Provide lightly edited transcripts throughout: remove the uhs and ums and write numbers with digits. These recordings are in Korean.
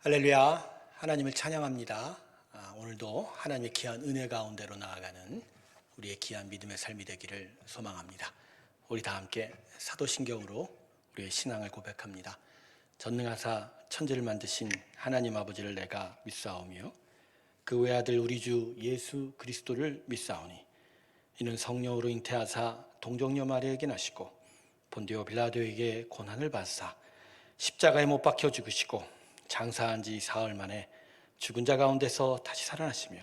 할렐루야, 하나님을 찬양합니다. 오늘도 하나님의 귀한 은혜 가운데로 나아가는 우리의 귀한 믿음의 삶이 되기를 소망합니다. 우리 다 함께 사도신경으로 우리의 신앙을 고백합니다. 전능하사 천지를 만드신 하나님 아버지를 내가 믿사오며 그 외아들 우리 주 예수 그리스도를 믿사오니 이는 성령으로 잉태하사 동정녀 마리아에게 나시고 본디오 빌라도에게 고난을 받사 십자가에 못 박혀 죽으시고 장사한 지 사흘 만에 죽은 자 가운데서 다시 살아나시며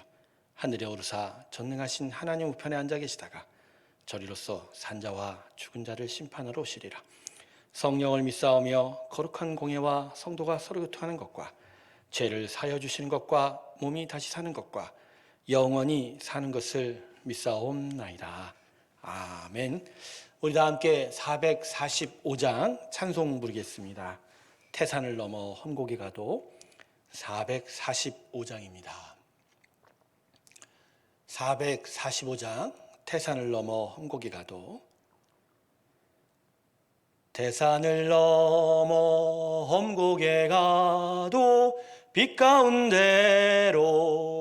하늘에 오르사 전능하신 하나님 우편에 앉아 계시다가 저리로서 산자와 죽은 자를 심판하러 오시리라. 성령을 믿사오며 거룩한 공예와 성도가 서로 교통하는 것과 죄를 사하여 주시는 것과 몸이 다시 사는 것과 영원히 사는 것을 믿사옵나이다. 아멘. 우리 다 함께 445장 찬송 부르겠습니다. 태산을 넘어 험곡에 가도 445장입니다. 445장 태산을 넘어 험곡에 가도 태산을 넘어 험곡에 가도 빛 가운데로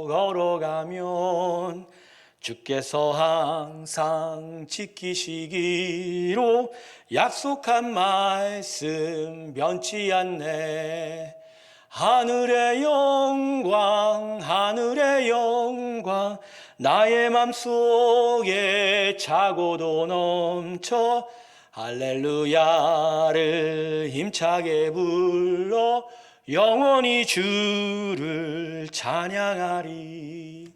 걸어가면 주께서 항상 지키시기로 약속한 말씀 변치 않네. 하늘의 영광 하늘의 영광 나의 맘속에 차고도 넘쳐 할렐루야를 힘차게 불러 영원히 주를 찬양하리.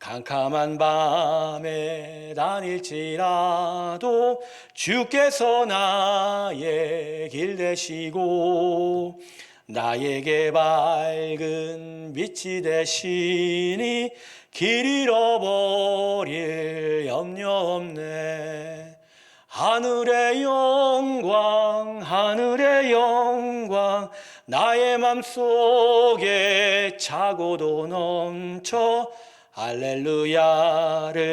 캄캄한 밤에 다닐지라도 주께서 나의 길 되시고 나에게 밝은 빛이 되시니 길 잃어버릴 염려 없네. 하늘의 영광 하늘의 영광 나의 맘속에 차고도 넘쳐 할렐루야를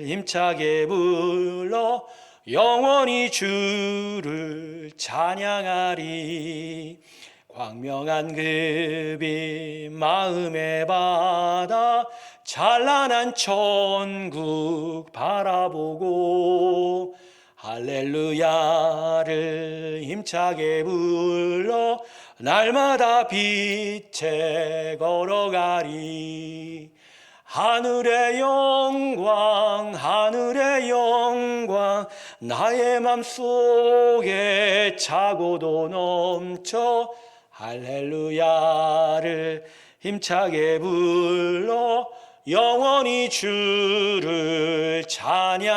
힘차게 불러 영원히 주를 찬양하리. 광명한 그 빛 마음의 바다 찬란한 천국 바라보고 할렐루야를 힘차게 불러 날마다 빛에 걸어가리. 하늘의 영광 하늘의 영광 나의 맘속에 차고도 넘쳐 할렐루야를 힘차게 불러 영원히 주를 찬양하리.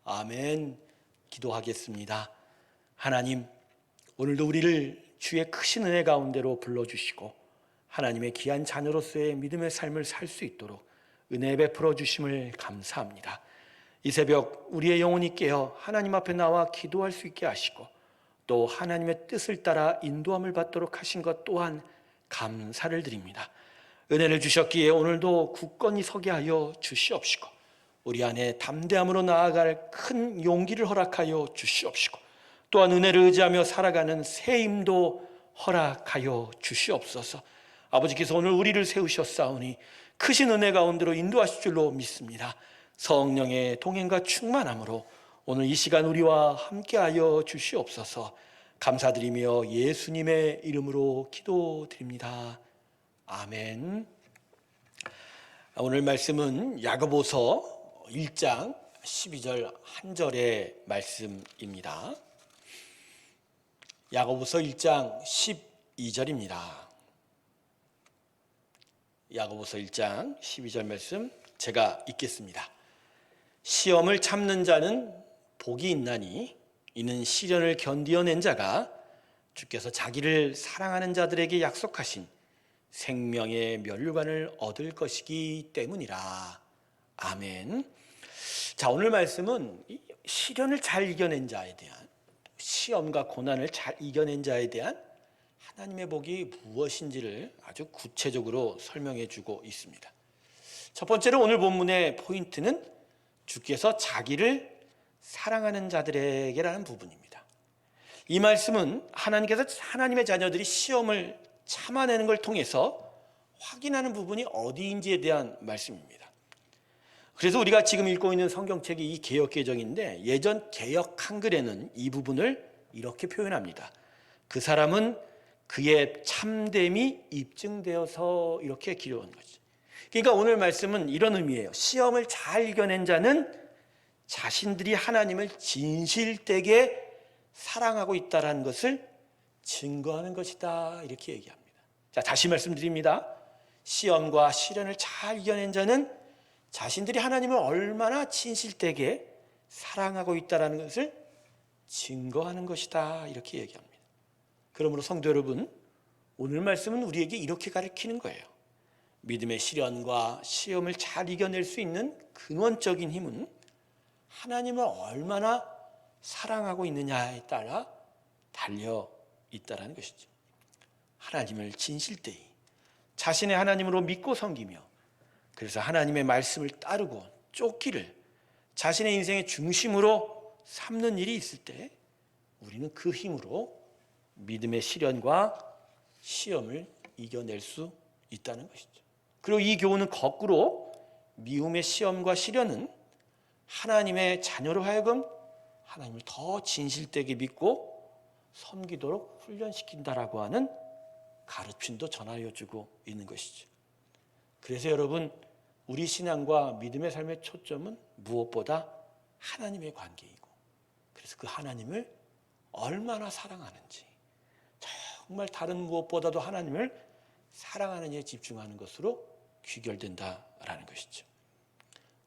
아멘. 기도하겠습니다. 하나님, 오늘도 우리를 주의 크신 은혜 가운데로 불러주시고 하나님의 귀한 자녀로서의 믿음의 삶을 살 수 있도록 은혜 베풀어 주심을 감사합니다. 이 새벽 우리의 영혼이 깨어 하나님 앞에 나와 기도할 수 있게 하시고 또 하나님의 뜻을 따라 인도함을 받도록 하신 것 또한 감사를 드립니다. 은혜를 주셨기에 오늘도 굳건히 서게 하여 주시옵시고 우리 안에 담대함으로 나아갈 큰 용기를 허락하여 주시옵시고 또한 은혜를 의지하며 살아가는 새 힘도 허락하여 주시옵소서. 아버지께서 오늘 우리를 세우셨사오니 크신 은혜 가운데로 인도하실 줄로 믿습니다. 성령의 동행과 충만함으로 오늘 이 시간 우리와 함께하여 주시옵소서. 감사드리며 예수님의 이름으로 기도드립니다. 아멘. 오늘 말씀은 야고보서 1장 12절 한 절의 말씀입니다. 야고보서 1장 12절입니다. 야고보서 1장 12절 말씀 제가 읽겠습니다. 시험을 참는 자는 복이 있나니 이는 시련을 견디어낸 자가 주께서 자기를 사랑하는 자들에게 약속하신 생명의 멸류관을 얻을 것이기 때문이라. 아멘. 자, 오늘 말씀은 시련을 잘 이겨낸 자에 대한, 시험과 고난을 잘 이겨낸 자에 대한 하나님의 복이 무엇인지를 아주 구체적으로 설명해 주고 있습니다. 첫 번째로 오늘 본문의 포인트는 주께서 자기를 사랑하는 자들에게라는 부분입니다. 이 말씀은 하나님께서 하나님의 자녀들이 시험을 참아내는 걸 통해서 확인하는 부분이 어디인지에 대한 말씀입니다. 그래서 우리가 지금 읽고 있는 성경책이 이 개역개정인데 예전 개역 한글에는 이 부분을 이렇게 표현합니다. 그 사람은 그의 참됨이 입증되어서 이렇게 기록한 거지. 그러니까 오늘 말씀은 이런 의미예요. 시험을 잘 이겨낸 자는 자신들이 하나님을 진실되게 사랑하고 있다는 것을 증거하는 것이다, 이렇게 얘기합니다. 자, 다시 말씀드립니다. 시험과 시련을 잘 이겨낸 자는 자신들이 하나님을 얼마나 진실되게 사랑하고 있다는 것을 증거하는 것이다, 이렇게 얘기합니다. 그러므로 성도 여러분, 오늘 말씀은 우리에게 이렇게 가르치는 거예요. 믿음의 시련과 시험을 잘 이겨낼 수 있는 근원적인 힘은 하나님을 얼마나 사랑하고 있느냐에 따라 달려 있다는 것이죠. 하나님을 진실되이 자신의 하나님으로 믿고 섬기며, 그래서 하나님의 말씀을 따르고 쫓기를 자신의 인생의 중심으로 삼는 일이 있을 때 우리는 그 힘으로 믿음의 시련과 시험을 이겨낼 수 있다는 것이죠. 그리고 이 교훈은 거꾸로 미움의 시험과 시련은 하나님의 자녀로 하여금 하나님을 더 진실되게 믿고 섬기도록 훈련시킨다라고 하는 가르침도 전하여 주고 있는 것이죠. 그래서 여러분, 우리 신앙과 믿음의 삶의 초점은 무엇보다 하나님의 관계이고, 그래서 그 하나님을 얼마나 사랑하는지, 정말 다른 무엇보다도 하나님을 사랑하는 일에 집중하는 것으로 귀결된다라는 것이죠.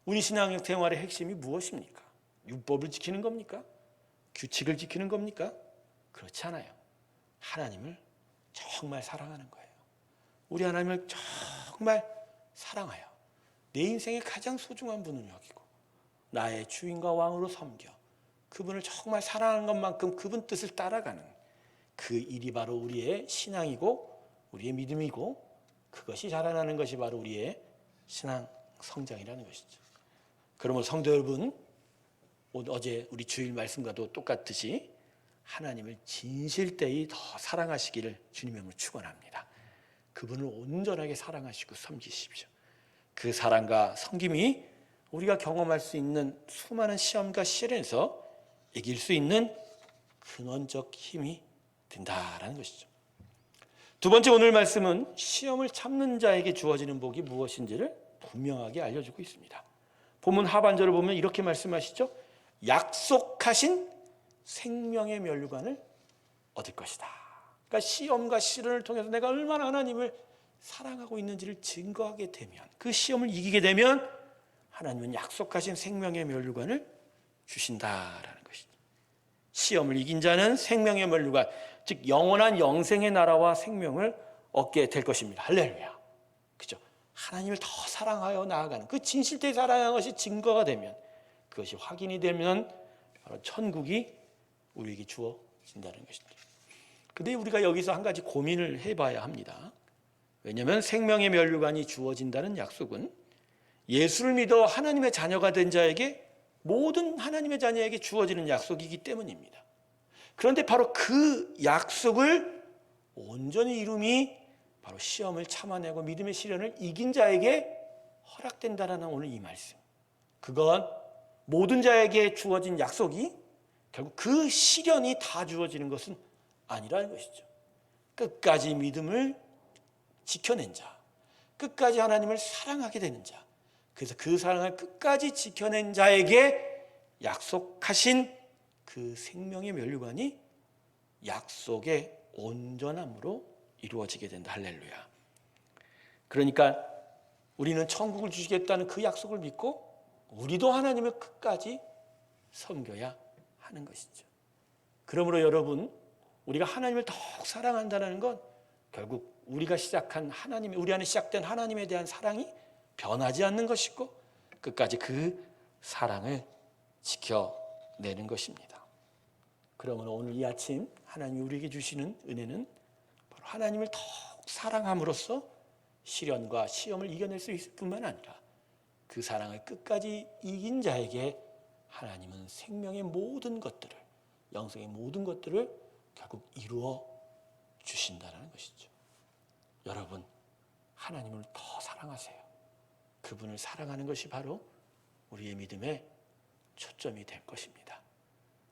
우리 신앙 생활의 핵심이 무엇입니까? 율법을 지키는 겁니까? 규칙을 지키는 겁니까? 그렇지 않아요. 하나님을 정말 사랑하는 거예요. 우리 하나님을 정말 사랑하여 내 인생의 가장 소중한 분을 여기고 나의 주인과 왕으로 섬겨 그분을 정말 사랑하는 것만큼 그분 뜻을 따라가는 그 일이 바로 우리의 신앙이고 우리의 믿음이고, 그것이 자라나는 것이 바로 우리의 신앙 성장이라는 것이죠. 그러면 성도 여러분, 어제 우리 주일 말씀과도 똑같듯이 하나님을 진실되이 더 사랑하시기를 주님의 이름으로 축원합니다. 그분을 온전하게 사랑하시고 섬기십시오. 그 사랑과 섬김이 우리가 경험할 수 있는 수많은 시험과 시련에서 이길 수 있는 근원적 힘이 된다라는 것이죠. 두 번째, 오늘 말씀은 시험을 참는 자에게 주어지는 복이 무엇인지를 분명하게 알려주고 있습니다. 본문 하반절을 보면 이렇게 말씀하시죠. 약속하신 생명의 면류관을 얻을 것이다. 그러니까 시험과 시련을 통해서 내가 얼마나 하나님을 사랑하고 있는지를 증거하게 되면, 그 시험을 이기게 되면 하나님은 약속하신 생명의 면류관을 주신다라는 것이죠. 시험을 이긴 자는 생명의 면류관, 즉 영원한 영생의 나라와 생명을 얻게 될 것입니다. 할렐루야. 그죠? 하나님을 더 사랑하여 나아가는 그 진실되게 사랑하는 것이 증거가 되면, 그것이 확인이 되면 바로 천국이 우리에게 주어진다는 것이죠. 근데 우리가 여기서 한 가지 고민을 해봐야 합니다. 왜냐하면 생명의 면류관이 주어진다는 약속은 예수를 믿어 하나님의 자녀가 된 자에게, 모든 하나님의 자녀에게 주어지는 약속이기 때문입니다. 그런데 바로 그 약속을 온전히 이룸이 바로 시험을 참아내고 믿음의 시련을 이긴 자에게 허락된다라는 오늘 이 말씀. 그건 모든 자에게 주어진 약속이 결국 그 시련이 다 주어지는 것은 아니라는 것이죠. 끝까지 믿음을 지켜낸 자, 끝까지 하나님을 사랑하게 되는 자, 그래서 그 사랑을 끝까지 지켜낸 자에게 약속하신 그 생명의 면류관이 약속의 온전함으로 이루어지게 된다. 할렐루야. 그러니까 우리는 천국을 주시겠다는 그 약속을 믿고 우리도 하나님을 끝까지 섬겨야 하는 것이죠. 그러므로 여러분, 우리가 하나님을 더욱 사랑한다는 건 결국 우리가 시작한 하나님, 우리 안에 시작된 하나님에 대한 사랑이 변하지 않는 것이고 끝까지 그 사랑을 지켜내는 것입니다. 그러면 오늘 이 아침 하나님이 우리에게 주시는 은혜는 바로 하나님을 더욱 사랑함으로써 시련과 시험을 이겨낼 수 있을 뿐만 아니라 그 사랑을 끝까지 이긴 자에게 하나님은 생명의 모든 것들을, 영생의 모든 것들을 결국 이루어 주신다는 것이죠. 여러분, 하나님을 더 사랑하세요. 그분을 사랑하는 것이 바로 우리의 믿음의 초점이 될 것입니다.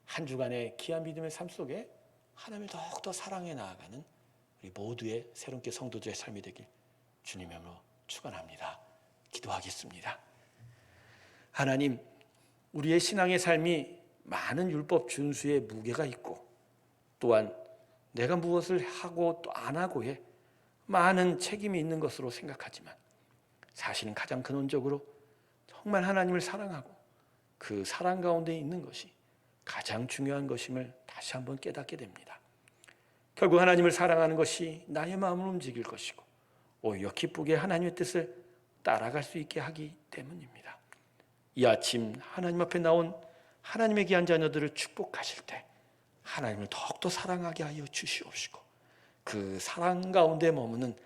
한 주간의 귀한 믿음의 삶 속에 하나님을 더욱더 사랑해 나아가는 우리 모두의 새롭게 성도들의 삶이 되길 주님의 이름으로 축원합니다. 기도하겠습니다. 하나님, 우리의 신앙의 삶이 많은 율법 준수의 무게가 있고 또한 내가 무엇을 하고 또 안 하고에 많은 책임이 있는 것으로 생각하지만 사실은 가장 근원적으로 정말 하나님을 사랑하고 그 사랑 가운데 있는 것이 가장 중요한 것임을 다시 한번 깨닫게 됩니다. 결국 하나님을 사랑하는 것이 나의 마음을 움직일 것이고 오히려 기쁘게 하나님의 뜻을 따라갈 수 있게 하기 때문입니다. 이 아침 하나님 앞에 나온 하나님의 귀한 자녀들을 축복하실 때 하나님을 더욱더 사랑하게 하여 주시옵시고 그 사랑 가운데 머무는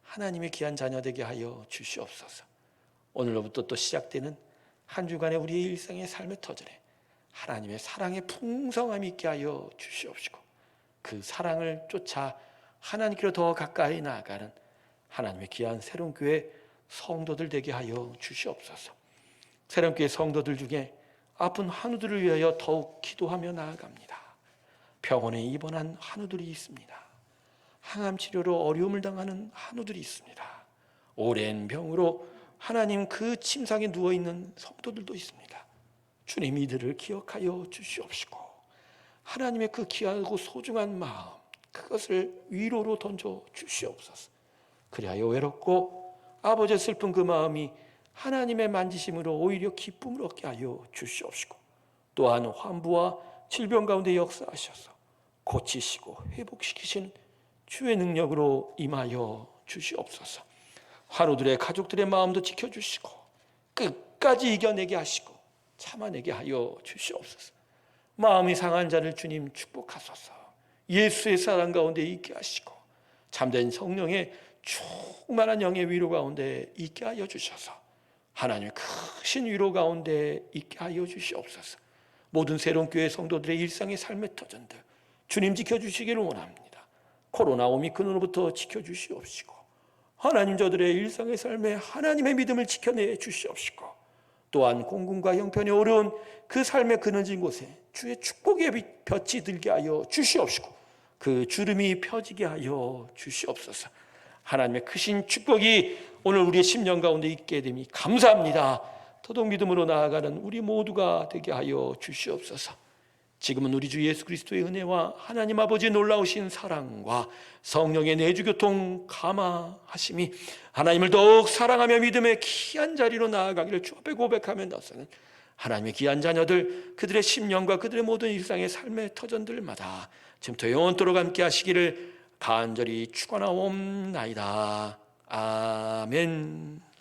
하나님의 귀한 자녀 되게 하여 주시옵소서. 오늘로부터 또 시작되는 한 주간의 우리의 일상의 삶의 터전에 하나님의 사랑의 풍성함이 있게 하여 주시옵시고 그 사랑을 쫓아 하나님께로 더 가까이 나아가는 하나님의 귀한 새로운 교회 성도들 되게 하여 주시옵소서. 새로운 교회 성도들 중에 아픈 한우들을 위하여 더욱 기도하며 나아갑니다. 병원에 입원한 한우들이 있습니다. 항암 치료로 어려움을 당하는 한우들이 있습니다. 오랜 병으로 하나님 그 침상에 누워있는 성도들도 있습니다. 주님 이들을 기억하여 주시옵시고 하나님의 그 귀하고 소중한 마음 그것을 위로로 던져 주시옵소서. 그리하여 외롭고 아버지의 슬픈 그 마음이 하나님의 만지심으로 오히려 기쁨을 얻게 하여 주시옵시고 또한 환부와 질병 가운데 역사하셔서 고치시고 회복시키시는 주의 능력으로 임하여 주시옵소서. 환우들의 가족들의 마음도 지켜주시고 끝까지 이겨내게 하시고 참아내게 하여 주시옵소서. 마음이 상한 자를 주님 축복하소서. 예수의 사랑 가운데 있게 하시고 참된 성령의 충만한 영의 위로 가운데 있게 하여 주셔서 하나님의 크신 위로 가운데 있게 하여 주시옵소서. 모든 새로운 교회 성도들의 일상의 삶의 터전들 주님 지켜주시기를 원합니다. 코로나 오미크론으로부터 지켜주시옵시고 하나님 저들의 일상의 삶에 하나님의 믿음을 지켜내 주시옵시고 또한 공군과 형편이 어려운 그 삶의 그늘진 곳에 주의 축복의 볕이 들게 하여 주시옵시고 그 주름이 펴지게 하여 주시옵소서. 하나님의 크신 축복이 오늘 우리의 심령 가운데 있게 됨이 감사합니다. 더더욱 믿음으로 나아가는 우리 모두가 되게 하여 주시옵소서. 지금은 우리 주 예수 그리스도의 은혜와 하나님 아버지의 놀라우신 사랑과 성령의 내주교통 감화하심이 하나님을 더욱 사랑하며 믿음의 귀한 자리로 나아가기를 주 앞에 고백하며 나서는 하나님의 귀한 자녀들 그들의 심령과 그들의 모든 일상의 삶의 터전들마다 지금부터 영원토록 함께 하시기를 간절히 축원하옵나이다. 아멘.